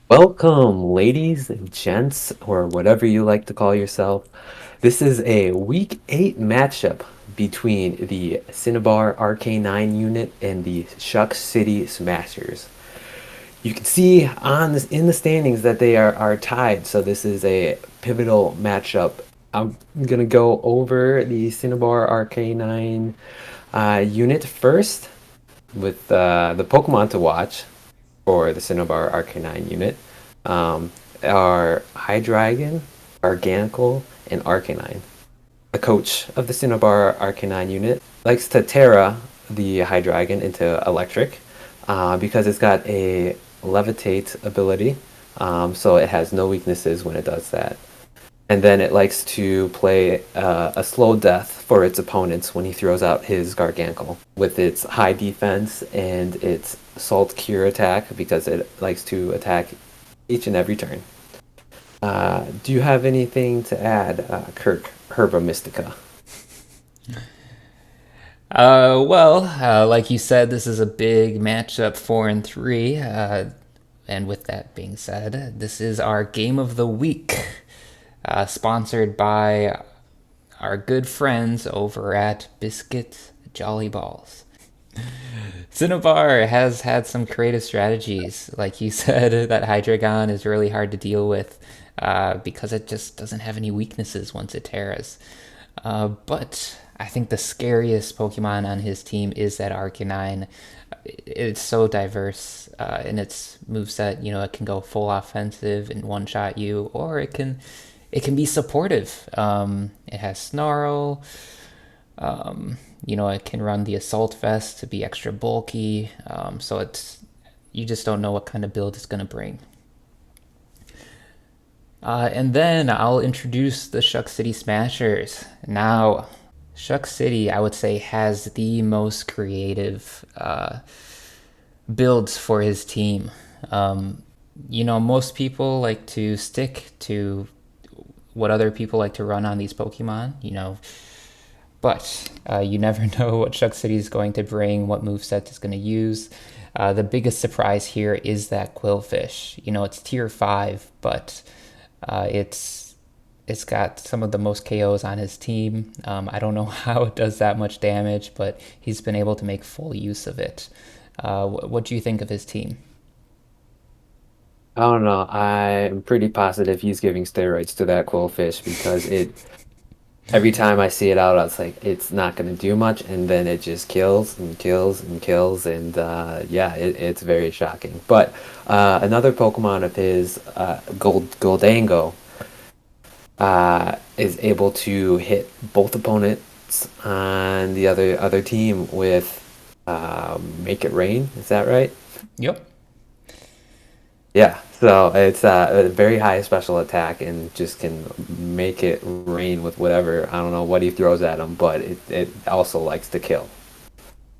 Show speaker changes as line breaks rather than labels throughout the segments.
Welcome, ladies and gents, or whatever you like to call yourself. This is a Week 8 matchup between the Cinnabar RK-9 unit and the Shuck City Smashers. You can see in the standings that they are tied, so this is a pivotal matchup. I'm gonna go over the Cinnabar RK-9 unit first with the Pokemon to watch for the Cinnabar RK-9 unit um, are Hydreigon, Organical, and Arcanine. The coach of the Cinnabar Arcanine unit likes to Terra the Hydreigon into Electric because it's got a Levitate ability, so it has no weaknesses when it does that. And then it likes to play a slow death for its opponents when he throws out his Gargancle with its high defense and its Salt Cure attack because it likes to attack each and every turn. Do you have anything to add, Kirk Herbamystica?
Like you said, this is a big matchup, 4 and 3. And with that being said, this is our game of the week, sponsored by our good friends over at Biscuit Jolly Balls. Cinnabar has had some creative strategies. Like you said, that Hydreigon is really hard to deal with because it just doesn't have any weaknesses once it tears. But I think the scariest Pokemon on his team is that RK-9. It's so diverse in its moveset. You know, it can go full offensive and one-shot you, or it can be supportive. It has Snarl. It can run the Assault Vest to be extra bulky. So you just don't know what kind of build it's going to bring. And then I'll introduce the Shuck City Smashers. Now, Shuck City, I would say, has the most creative builds for his team. Most people like to stick to what other people like to run on these Pokemon, but you never know what Shuck City is going to bring, what moveset it's going to use. The biggest surprise here is that Quillfish. It's tier 5, but it's got some of the most KOs on his team. I don't know how it does that much damage, but he's been able to make full use of it. What do you think of his team?
I don't know. I'm pretty positive he's giving steroids to that Quillfish because every time I see it out, I was like, it's not going to do much, and then it just kills and kills and kills, and yeah, it's very shocking. But another Pokemon of his, Goldango, is able to hit both opponents on the other team with Make It Rain. Is that right?
Yep.
Yeah, so it's a very high special attack and just can make it rain with whatever. I don't know what he throws at him, but it also likes to kill.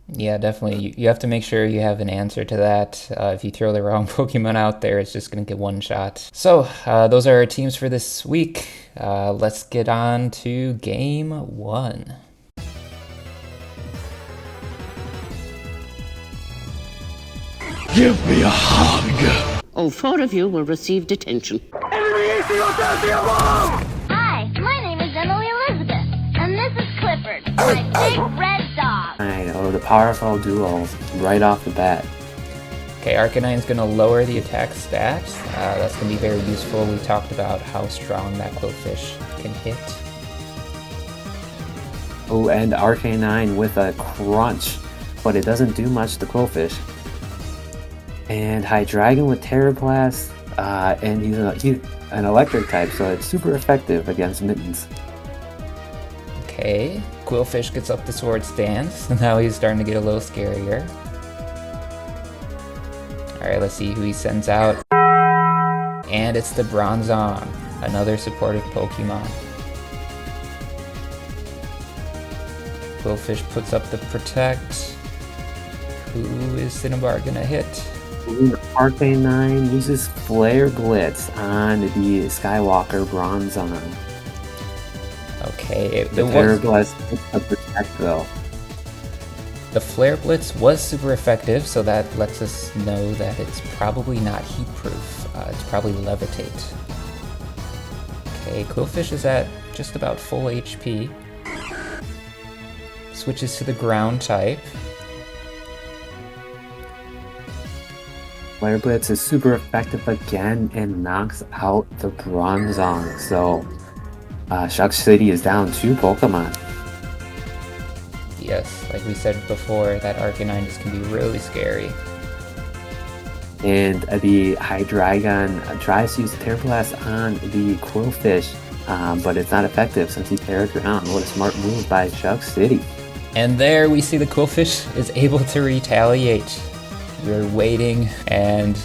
Yeah, definitely. You have to make sure you have an answer to that. If you throw the wrong Pokemon out there, it's just going to get one shot. So, those are our teams for this week. Let's get on to game 1.
Give me a hug.
All 4 of you will receive detention.
Hi, my name is Emily Elizabeth, and this is Clifford, my big red dog.
I know the powerful duo right off the bat.
Okay, Arcanine is going to lower the attack stats. That's going to be very useful. We talked about how strong that Quillfish can hit.
Oh, and RK-9 with a crunch, but it doesn't do much to Quillfish. And Hydreigon with Terra Blast, and he's an electric type, so it's super effective against Mittens.
Okay, Quillfish gets up the Sword Stance. Now he's starting to get a little scarier. Alright, let's see who he sends out. And it's the Bronzong, another supportive Pokemon. Quillfish puts up the Protect. Who is Cinnabar gonna hit?
RK-9 uses Flare Blitz on the Skywalker Bronzong.
Okay,
The Terra Blast hits the Protect though.
The Flare Blitz was super effective, so that lets us know that it's probably not heat proof. It's probably Levitate. Okay, Quillfish is at just about full HP. Switches to the ground type.
Flare Blitz is super effective again and knocks out the Bronzong. So, Shuck City is down 2 Pokemon.
Yes, like we said before, that RK-9 just can be really scary.
And the Hydreigon tries to use Terra Blast on the Quillfish, but it's not effective since he parried around. What a smart move by Shuck City.
And there we see the Quillfish is able to retaliate. We're waiting, and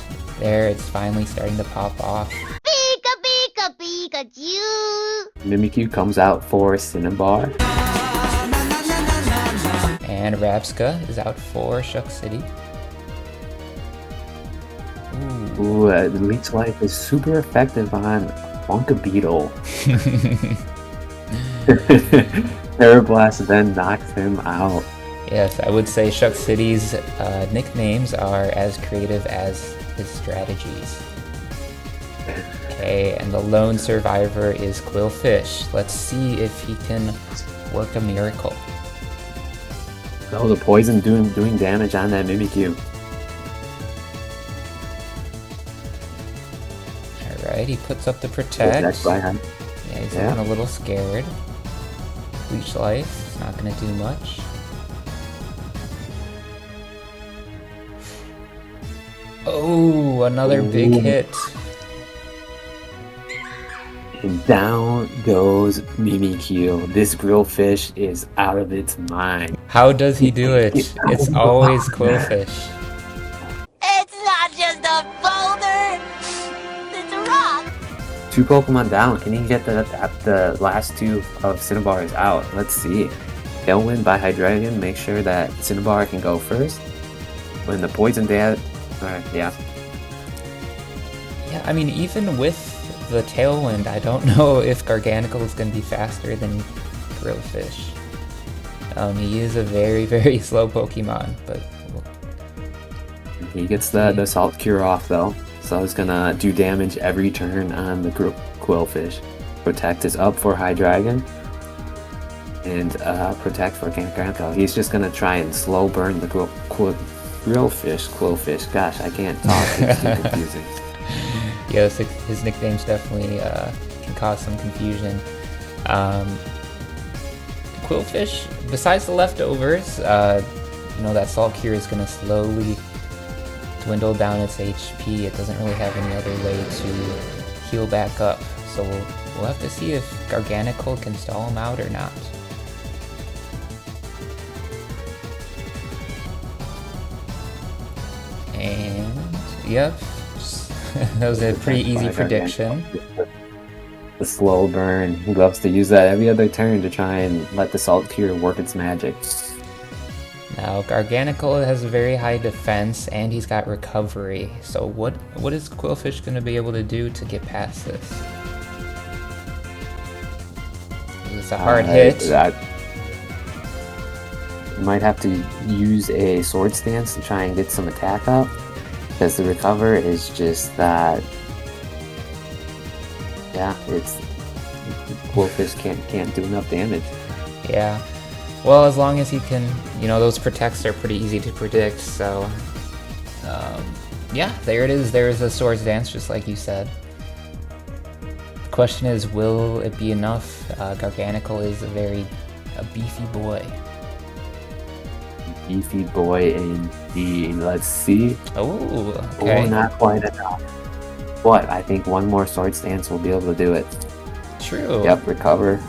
there it's finally starting to pop off.
Pika Pika Pikachu!
Mimikyu comes out for Cinnabar.
And Rabska is out for Shuck City.
Ooh, Leech Life is super effective on Funkabeetle. Terra Blast then knocks him out.
Yes, I would say Shuck City's nicknames are as creative as his strategies. Okay, and the lone survivor is Quillfish. Let's see if he can work a miracle.
Oh, the poison doing damage on that Mimikyu.
Alright, he puts up the protect. Yeah, he's looking a little scared. Leech Life, it's not going to do much. Oh, another big hit.
And down goes Mimikyu. This Grillfish is out of its mind.
How does he do it? It's always Quillfish.
It's not just a boulder! It's a rock!
2 Pokemon down. Can he get the last 2 of Cinnabar's out? Let's see. Tailwind by Hydreigon. Make sure that Cinnabar can go first. When the poison dad. Alright, yeah.
Yeah, I mean, even with the Tailwind, I don't know if Garganical is going to be faster than Grillfish. He is a very, very slow Pokemon, but...
He gets the Salt Cure off, though. So he's gonna do damage every turn on the Quillfish. Protect is up for Hydreigon. And Protect for Garganical. He's just gonna try and slow burn the Quillfish. Gosh, I can't talk. It's too confusing.
Yes, his nicknames definitely can cause some confusion. Quillfish, besides the leftovers, that Salt Cure is going to slowly dwindle down its HP. It doesn't really have any other way to heal back up. So we'll have to see if Garganical can stall him out or not. And, yep, that was a pretty easy prediction.
The slow burn. He loves to use that every other turn to try and let the Salt Cure work its magic.
Now, Garganical has a very high defense, and he's got recovery. So what is Quillfish going to be able to do to get past this? It's a hard hit.
Might have to use a Sword Stance to try and get some attack up, because the recover is just that. Yeah, it's Quillfish can't do enough damage.
Yeah. Well, as long as he can, those protects are pretty easy to predict. So, yeah, there it is. There is a Swords Dance, just like you said. The question is, will it be enough? Garganical is a beefy boy.
Beefy boy indeed. Let's see.
Oh, okay.
Oh, not quite enough. But I think one more Sword Stance will be able to do it.
True.
Yep, recover.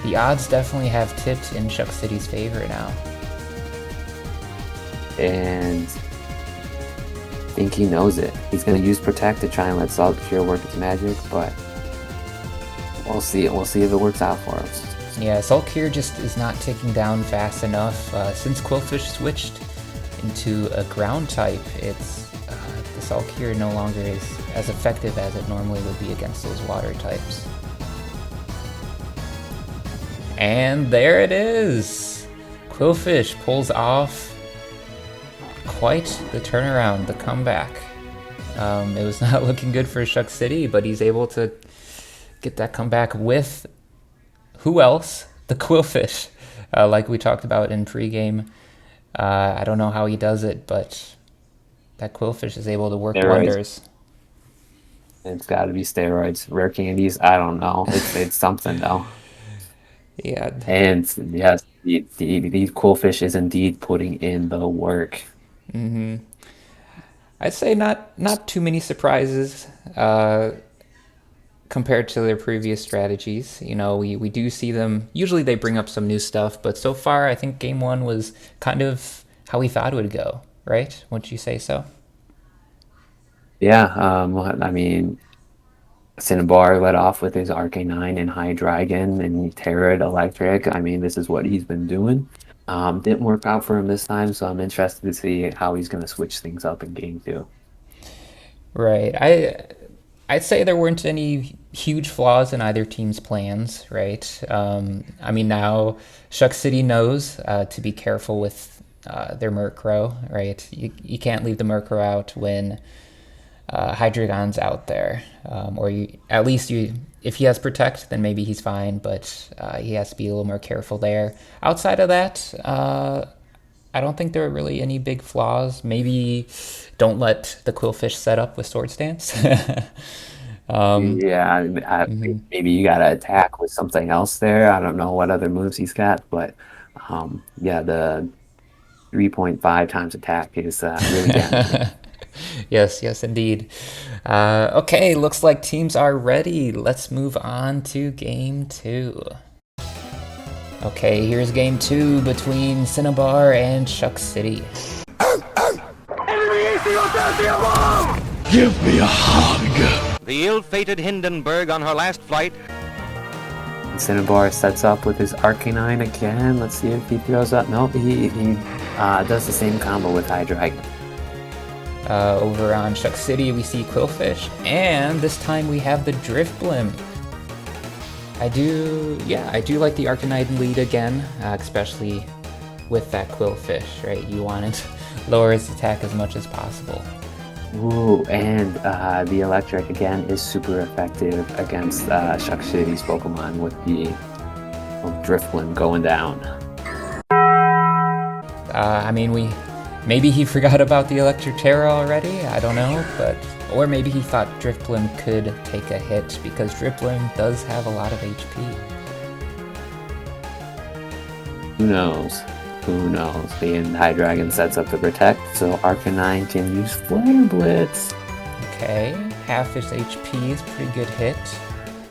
The odds definitely have tipped in Shuck City's favor now.
And I think he knows it. He's going to use Protect to try and let Salt Cure work its magic, but we'll see. We'll see if it works out for us.
Yeah, Salt Cure just is not ticking down fast enough. Since Quillfish switched into a ground type, the Salt Cure no longer is as effective as it normally would be against those water types. And there it is! Quillfish pulls off quite the turnaround, the comeback. It was not looking good for Shuck City, but he's able to get that comeback with who else? The Quillfish, like we talked about in pregame. I don't know how he does it, but that Quillfish is able to work wonders.
It's got to be steroids, rare candies. I don't know. It's something though.
Yeah.
And yes, the Quillfish is indeed putting in the work.
I'd say not too many surprises compared to their previous strategies. You know, we do see them. Usually they bring up some new stuff, but so far I think game one was kind of how we thought it would go, right? Wouldn't you say so?
Yeah, I mean, Cinnabar led off with his RK-9 and High Dragon and Terra Electric. I mean, this is what he's been doing. Didn't work out for him this time, so I'm interested to see how he's going to switch things up in game two.
Right. I'd say there weren't any huge flaws in either team's plans, right? I mean, now Shuck City knows to be careful with their Murkrow, right? You can't leave the Murkrow out when Hydreigon's out there, or at least if he has Protect, then maybe he's fine, but he has to be a little more careful there. Outside of that, I don't think there are really any big flaws. Maybe don't let the Quillfish set up with Sword Stance.
Maybe you got to attack with something else there. I don't know what other moves he's got, but yeah, the 3.5 times attack is really damaging.
Yes, indeed. Okay, looks like teams are ready. Let's move on to game two. Okay, here's game two between Cinnabar and Shuck City.
Give me a hug.
The ill-fated Hindenburg on her last flight.
Cinnabar sets up with his RK-9 again. Let's see if he throws up. Nope, he does the same combo with High Dragon.
Over on Shuck City, we see Quillfish, and this time we have the Drifblim. I do like the RK-9 lead again, especially with that Quillfish, right? You want to lower its attack as much as possible.
Ooh, and the Electric again is super effective against Shuck City's Pokemon with the Drifblim going down.
I mean, maybe he forgot about the Electric Terra already, I don't know, or maybe he thought Drifblim could take a hit, because Drifblim does have a lot of HP.
Who knows? Who knows? The High Dragon sets up the Protect, so RK-9 can use Flare Blitz.
Okay, half his HP is pretty good hit.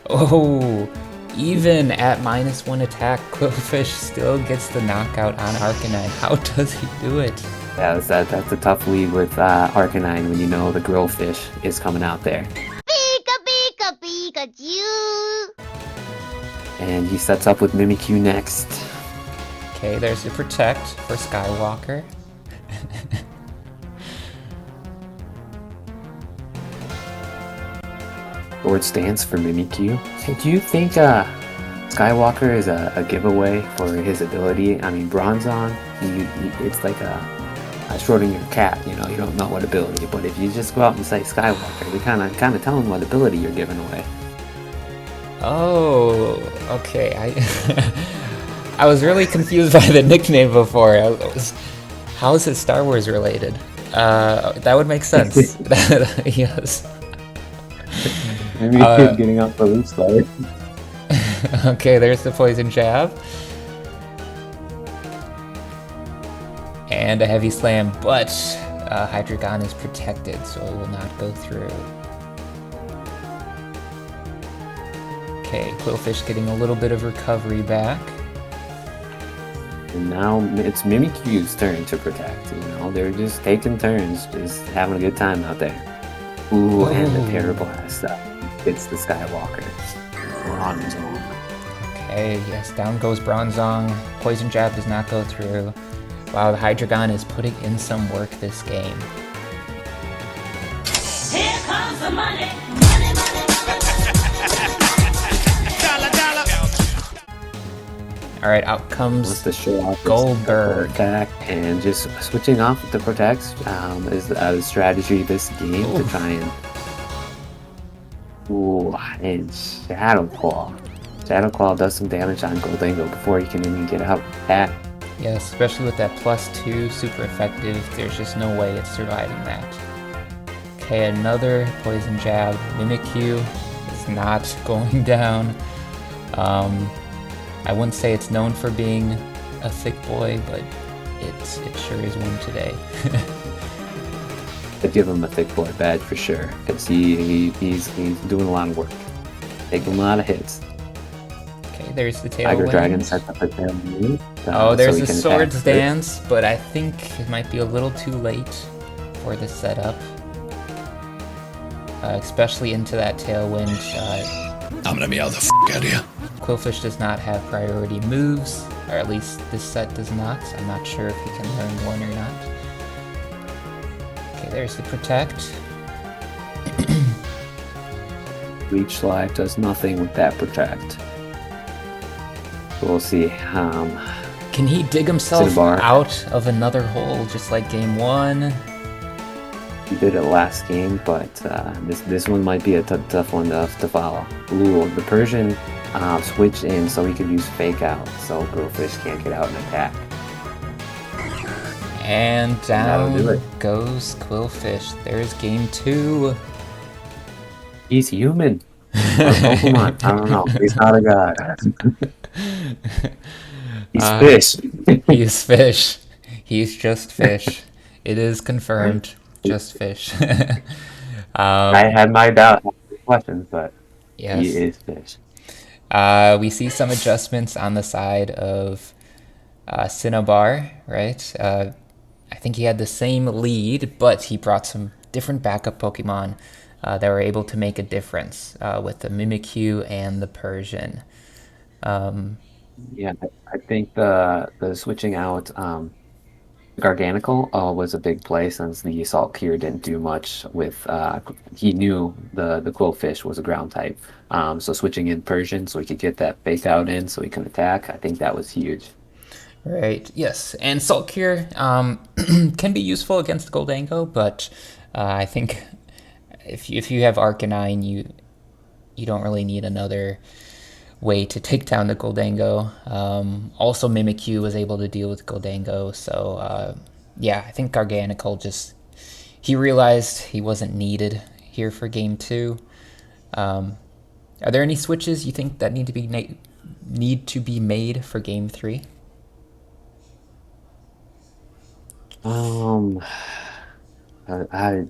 Oh, even at -1 attack, Quillfish still gets the knockout on RK-9. How does he do it?
Yeah, that's a tough lead with RK-9 when you know the Grillfish is coming out there.
Pika, pika, Pikachu!
And he sets up with Mimikyu next.
Okay, there's the Protect for Skywalker.
Sword Stance for Mimikyu. Hey, do you think Skywalker is a giveaway for his ability? I mean, Bronzong, it's like a Schrodinger cat, you know, you don't know what ability, but if you just go out and say Skywalker, you're kind of telling what ability you're giving away.
Oh, okay. I was really confused by the nickname before. How is it Star Wars related? That would make sense. Yes.
Maybe he's getting up for loose there.
Okay, there's the Poison Jab. And a Heavy Slam, but Hydreigon is protected, so it will not go through. Okay, Quillfish getting a little bit of recovery back.
And now it's Mimikyu's turn to protect, you know, they're just taking turns, just having a good time out there. Ooh, and the Terra Blast hits the Skywalker. Bronzong.
Okay, yes, down goes Bronzong. Poison Jab does not go through. Wow, the Hydreigon is putting in some work this game.
Here comes the money.
Alright, out
Wants
comes
to show off his
Goldberg.
attack, and just switching off the protects is a strategy this game to try and. Ooh, and Shadow Claw. Shadow Claw does some damage on Goldango before he can even get out attack.
Yeah, especially with that +2, super effective. There's just no way it's surviving that. Okay, another poison jab. Mimikyu is not going down. I wouldn't say it's known for being a thick boy, but it sure is one today.
I'd give him a thick boy badge for sure, because he's doing a lot of work, taking a lot of hits.
Okay, there's the tailwind.
Tiger Dragon sets up a tail move.
Oh, there's
so
a
he can
swords
attack
dance, but I think it might be a little too late for the setup. Especially into that tailwind.
I'm gonna meow the f out of you.
Quillfish does not have priority moves, or at least this set does not. I'm not sure if he can learn one or not. Okay, there's the protect.
Leech Life does nothing with that protect. We'll see.
Can he dig himself
Cinnabar.
out of another hole just like game 1?
He did it last game, but this one might be a tough one to follow. Ooh, the Persian switched in so he could use Fake Out, so Grillfish can't get out and attack.
And
That'll do
down
it.
goes Quillfish. There's game 2.
He's human. Or Pokemon. I don't know. He's not a god. He's fish.
He is fish. He's just fish. It is confirmed. Just fish.
I had my doubt questions, but
Yes.
he is fish.
We see some adjustments on the side of Cinnabar, right? I think he had the same lead, but he brought some different backup Pokemon that were able to make a difference with the Mimikyu and the Persian.
Yeah, I think the switching out Garganical was a big play since the Assault Cure didn't do much with he knew the Quillfish was a ground type. So switching in Persian so he could get that Fake Out in so he can attack, I think that was huge.
Right, yes. And Salt Cure can be useful against Goldango, but I think if you have RK-9, you don't really need another way to take down the Goldango. Also, Mimikyu was able to deal with Goldango, so yeah, I think Garganical he realized he wasn't needed here for game 2. Are there any switches you think that need to be made for game 3? Or at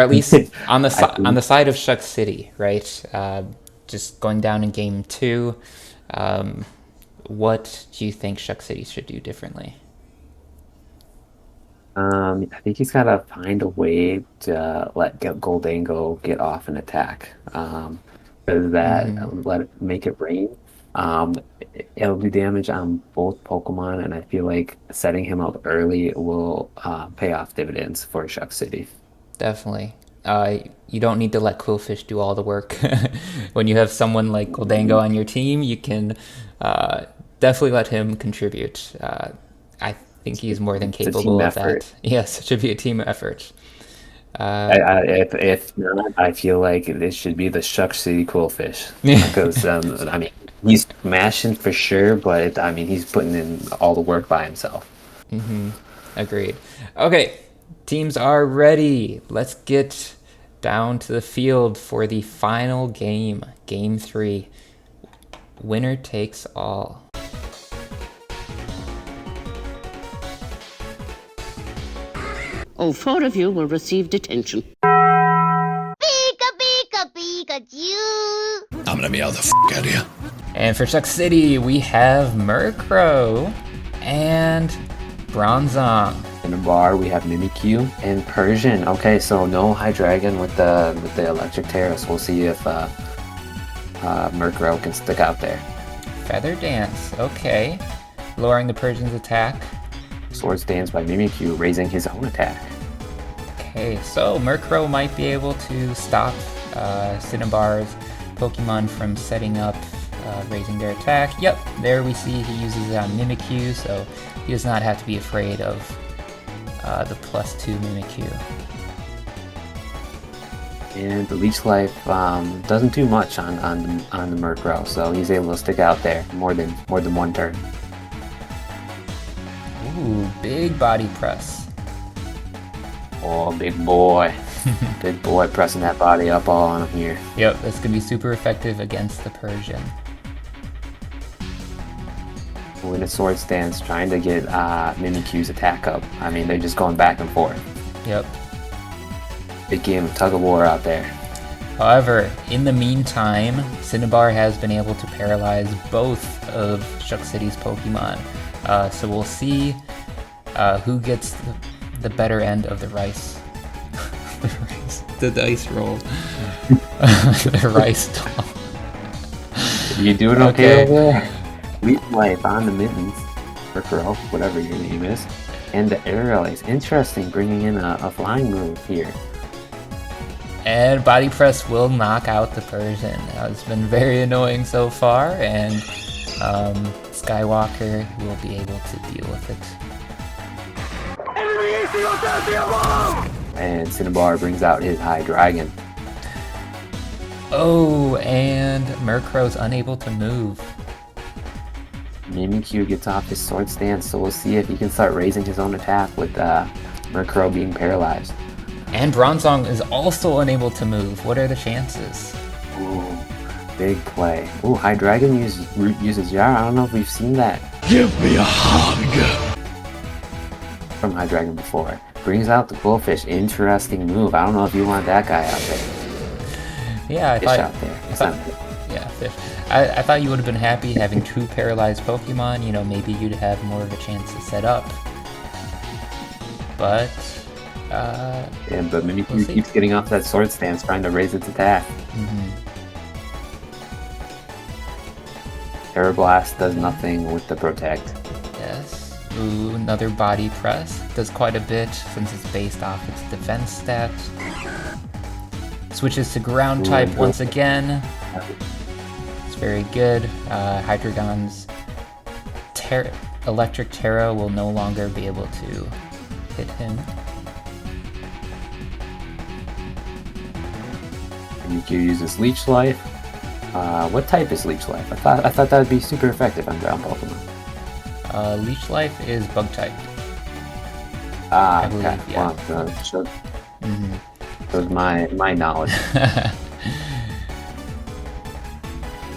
least on the side of Shuck City, right? Just going down in game 2, what do you think Shuck City should do differently?
I think he's got to find a way to let Goldango get off an attack. Because make it rain. It'll do damage on both Pokemon, and I feel like setting him up early will pay off dividends for Shuck City.
Definitely. You don't need to let Quillfish do all the work. When you have someone like Goldango on your team, you can definitely let him contribute. I think he's more than capable of that. Yes, it should be a team effort.
If not, I feel like this should be the Shuck City Quillfish. Because, I mean, he's smashing for sure, but, I mean, he's putting in all the work by himself.
Mm-hmm. Agreed. Okay, teams are ready. Let's get down to the field for the final game, Game 3. Winner takes all.
All 4 of you will receive detention.
Pika, pika, Pikachu!
I'm gonna meow the f out of you.
And for Shuck City, we have Murkrow and Bronzong.
In the bar, we have Mimikyu and Persian. Okay, so no Hydreigon with the Electric Terrace. We'll see if Murkrow can stick out there.
Feather Dance, okay. Lowering the Persian's attack.
Swords Dance by Mimikyu, raising his own attack.
Okay, so Murkrow might be able to stop Cinnabar's Pokemon from setting up raising their attack. Yep, there we see he uses it on Mimikyu, so he does not have to be afraid of the +2 Mimikyu.
And the Leech Life doesn't do much on the Murkrow, so he's able to stick out there more than one turn.
Ooh, big body press.
Oh, big boy. Big boy pressing that body up all on him here.
Yep, that's going to be super effective against the Persian.
In a sword stance, trying to get Mimikyu's attack up. I mean, they're just going back and forth.
Yep.
Big game of tug of war out there.
However, in the meantime, Cinnabar has been able to paralyze both of Shuck City's Pokemon. So we'll see who gets the better end of the rice. The dice roll. The rice doll.
You doing okay over there? Leech Life on the mittens, or Crow, whatever your name is. And the aerial is interesting, bringing in a flying move here.
And Body Press will knock out the Persian. It's been very annoying so far, and Skywalker will be able to deal with it.
And Cinnabar brings out his High Dragon.
Oh, and Murkrow's unable to move.
Mimikyu gets off his sword stance, so we'll see if he can start raising his own attack with Murkrow being paralyzed.
And Bronzong is also unable to move. What are the chances?
Ooh, big play. Ooh, High Dragon uses Yara. I don't know if we've seen that
Give me a hug.
from High Dragon before. Brings out the Quillfish. Interesting move. I don't know if you want that guy out there.
Yeah, I
Fish
thought.
out there.
Yeah, fish. I thought you would have been happy having 2 paralyzed Pokemon. You know, maybe you'd have more of a chance to set up. But,
But Mimikyu
we'll see.
keeps getting off that sword stance, trying to raise its attack. Aeroblast does nothing with the Protect.
Yes. Ooh, another Body Press. Does quite a bit since it's based off its defense stat. Switches to Ground type once again. It's very good. Hydreigon's Electric Terra will no longer be able to hit him.
Mimikyu uses Leech Life. What type is Leech Life? I thought that would be super effective on ground Pokemon.
Leech Life is Bug type.
Ah,
I believe,
okay.
yeah.
Well, shows my knowledge.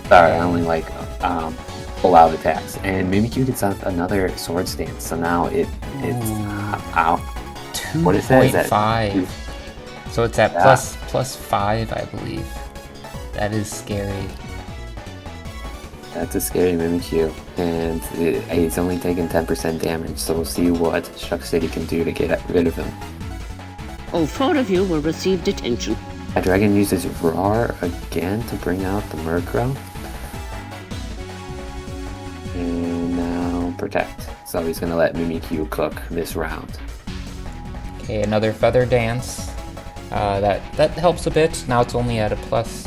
Sorry, I only like pull out attacks. And Mimikyu gets another sword stance, so now it's out. What is that? Is that
2.5. So it's at
Yeah.
plus 5, I believe. That is scary.
That's a scary Mimikyu, and he's only taking 10% damage, so we'll see what Shuck City can do to get rid of him.
All 4 of you will receive detention.
A Dragon uses Roar again to bring out the Murkrow. And now Protect. So he's going to let Mimikyu cook this round.
Okay, another Feather Dance. That helps a bit. Now it's only at a +1.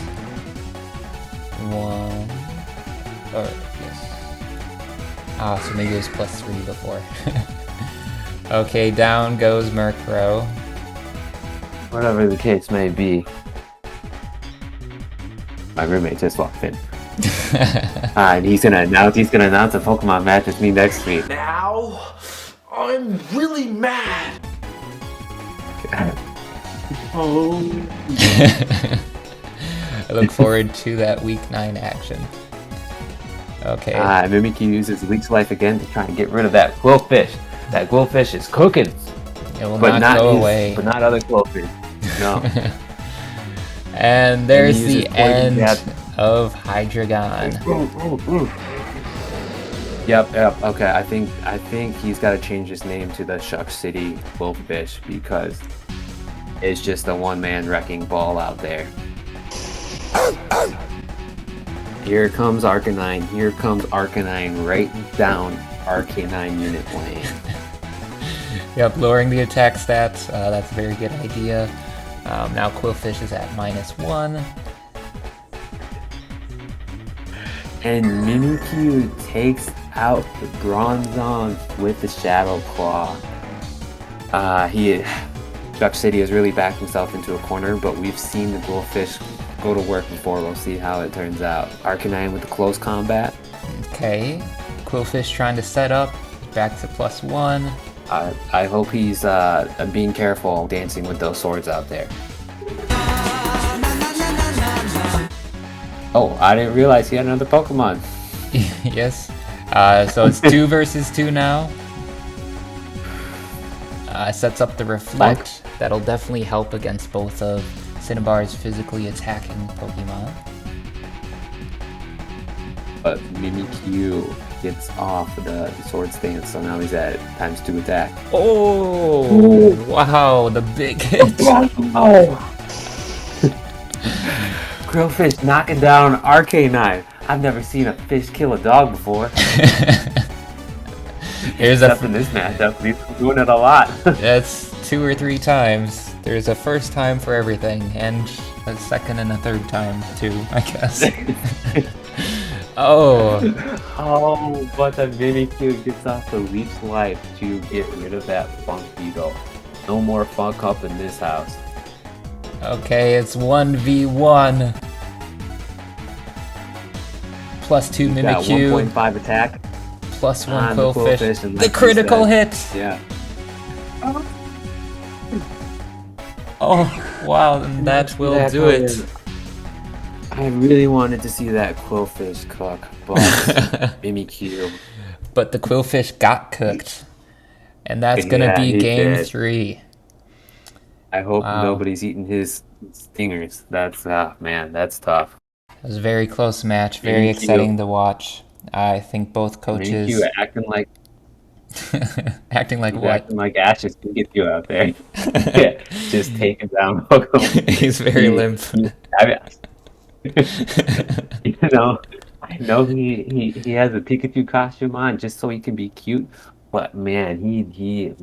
Or, yes. So maybe it was +3 before. Okay, down goes Murkrow.
Whatever the case may be. My roommate just walked in. And he's gonna announce a Pokemon match with me next week.
Now, I'm really mad.
Oh.
I look forward to that Week 9 action. Okay.
Mimikyu uses Leech Life again to try and get rid of that Quillfish. That Quillfish is cooking.
It will not go away.
But not other Quillfish. No.
And there's
And he
the
uses Poison
end
Jab.
of Hydreigon.
Yep. Okay, I think he's got to change his name to the Shuck City Quillfish because it's just a one-man wrecking ball out there. Here comes RK-9. Here comes RK-9 right down RK-9 unit lane.
Yep, lowering the attack stats. That's a very good idea. Now Quillfish is at -1.
And Mimikyu takes out the Bronzong with the Shadow Claw. Shuck City has really backed himself into a corner, but we've seen the Goldfish go to work before. We'll see how it turns out. RK-9 with the close combat.
Okay, Quillfish trying to set up, back to +1.
I hope he's being careful dancing with those swords out there. Oh, I didn't realize he had another Pokemon.
Yes, so it's 2 versus 2 now. Sets up the Reflect. That'll definitely help against both of Cinnabar's physically attacking Pokemon.
But Mimikyu gets off the sword stance, so now he's at ×2 attack.
Oh, wow, the big hit.
Oh! Quillfish knocking down RK-9. I've never seen a fish kill a dog before.
Here's
Except in this matchup, he's doing it a lot.
That's 2 or 3 times. There's a first time for everything, and a second and a third time too, I guess. Oh,
but the Mimikyu gets off the leech life to get rid of that Funk Beetle. No more Funk up in this house.
okay, it's 1v1. +2
Got
Mimikyu,
1.5 attack.
+1
on the
Quillfish.
Quillfish, and
The
like you
critical
said,
hit!
Yeah.
Oh, wow, and that will do it.
I really wanted to see that Quillfish cook, but Mimikyu.
But the Quillfish got cooked. And that's gonna
Yeah,
be
he
game
did.
3.
I hope
Wow.
nobody's eating his stingers. That's man, that's tough.
It was a very close match, very
Thank you.
exciting to watch. I think both coaches
Mimikyu acting like
acting like
he's
what?
acting like Ash's Pikachu out there. Yeah, just taking down Pokemon.
He's very limp.
You know, I know he has a Pikachu costume on just so he can be cute, but man, he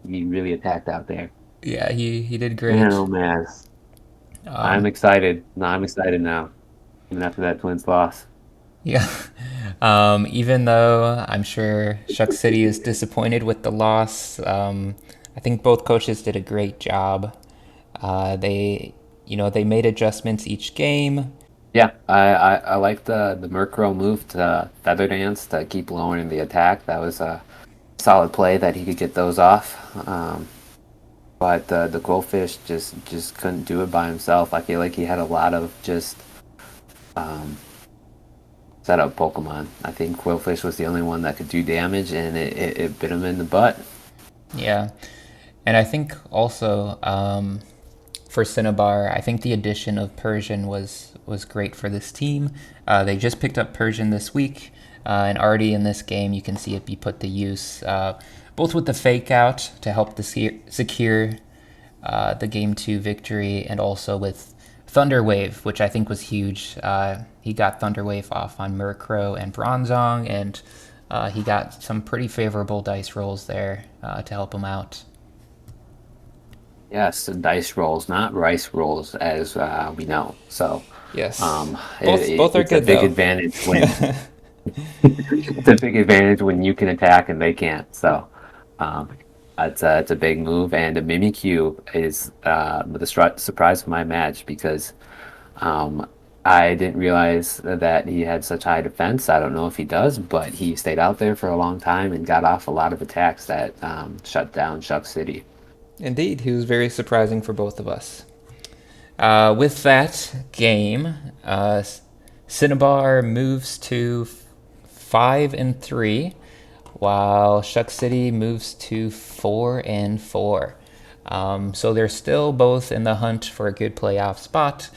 really attacked out there.
Yeah, he did great.
Man, oh man, I'm excited. No, I'm excited now, even after that Twins loss.
Yeah. Even though I'm sure Shuck City is disappointed with the loss, I think both coaches did a great job. They made adjustments each game.
Yeah, I like the Murkrow move to Feather Dance to keep lowering the attack. That was a solid play that he could get those off. But the Goldfish just couldn't do it by himself. I feel like he had a lot of just set up Pokemon. I think Quillfish was the only one that could do damage, and it bit him in the butt.
Yeah. And I think also for Cinnabar, I think the addition of Persian was great for this team. They just picked up Persian this week, and already in this game you can see it be put to use, both with the fake out to help secure the Game 2 victory, and also with Thunder Wave, which I think was huge. He got Thunder Wave off on Murkrow and Bronzong, and he got some pretty favorable dice rolls there to help him out.
Yes, the dice rolls, not rice rolls, as we know. So
Yes,
both
are
it's
good
a big
though.
advantage when it's a big advantage when you can attack and they can't. So it's a big move, and Mimikyu is the surprise of my match because I didn't realize that he had such high defense. I don't know if he does, but he stayed out there for a long time and got off a lot of attacks that shut down Shuck City.
Indeed, he was very surprising for both of us. With that game, Cinnabar moves to 5-3, while Shuck City moves to 4-4. So they're still both in the hunt for a good playoff spot.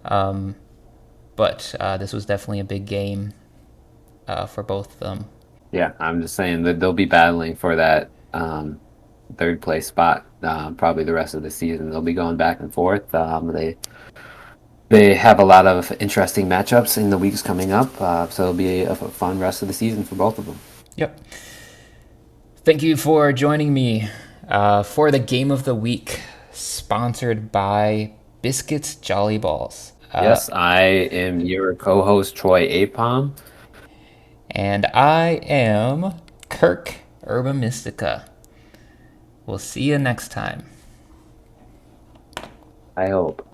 But this was definitely a big game for both of them.
Yeah, I'm just saying that they'll be battling for that third place spot probably the rest of the season. They'll be going back and forth. They have a lot of interesting matchups in the weeks coming up, so it'll be a fun rest of the season for both of them.
Yep. Thank you for joining me for the Game of the Week, sponsored by Biscuits Jolly Balls.
Yes, I am your co-host, Troy Aipom.
And I am Kirk Herbamystica. We'll see you next time.
I hope.